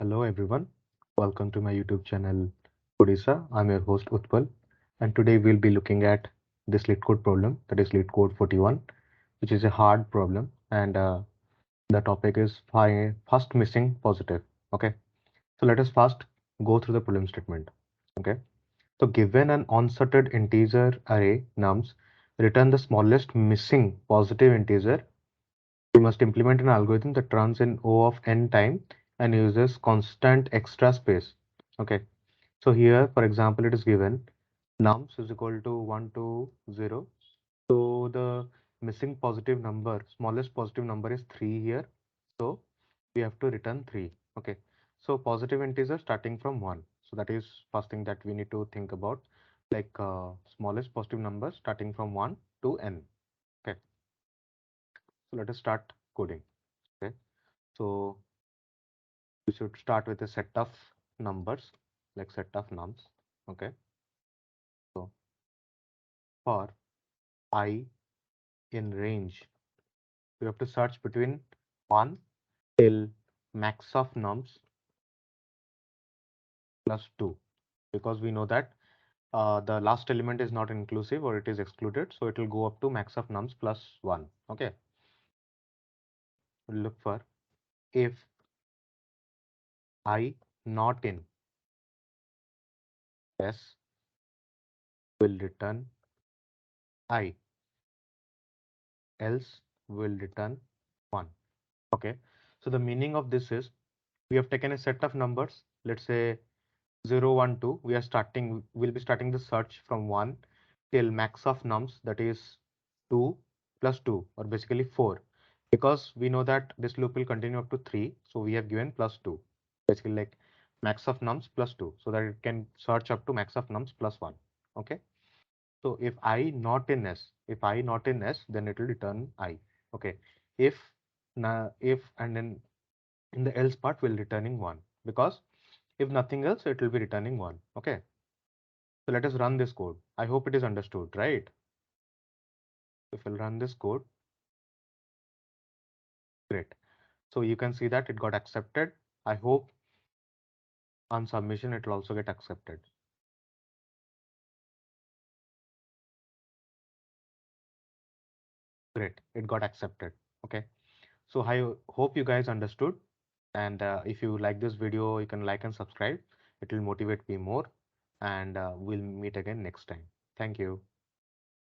Hello everyone, welcome to my YouTube channel Odisha. I'm your host Utpal, and today we'll be looking at this lead code problem, that is lead code 41, which is a hard problem, and the topic is first missing positive. Okay, so let us first go through the problem statement. Okay, so given an unsorted integer array nums, return the smallest missing positive integer. We must implement an algorithm that runs in O of n time and uses constant extra space. Okay, so here, for example, it is given nums is equal to 1 to 0. So the missing positive number, smallest positive number is 3 here. So we have to return 3. Okay, so positive integer starting from 1. So that is first thing that we need to think about, like smallest positive number starting from 1 to n. Okay, so let us start coding. Okay, so we should start with a set of numbers, like set of nums. Okay, so for I in range, we have to search between 1 till max of nums plus 2, because we know that the last element is not inclusive or it is excluded, so it will go up to max of nums plus 1. Okay, we'll look for if I not in s will return I, else will return 1. Okay, so the meaning of this is we have taken a set of numbers, let's say 0, 1, 2. We'll be starting the search from 1 till max of nums, that is 2 plus 2, or basically 4, because we know that this loop will continue up to 3, so we have given plus 2, basically like max of nums plus 2, so that it can search up to max of nums plus 1. Okay, so if I not in s, then it will return I. Okay, if if and then in the else part we'll returning 1, because if nothing else it will be returning 1. Okay, so let us run this code. I hope it is understood, right? If we'll run this code, great. So you can see that it got accepted. I hope on submission it will also get accepted. Great, it got accepted. Okay, so I hope you guys understood, and if you like this video, you can like and subscribe. It will motivate me more, and we'll meet again next time. Thank you.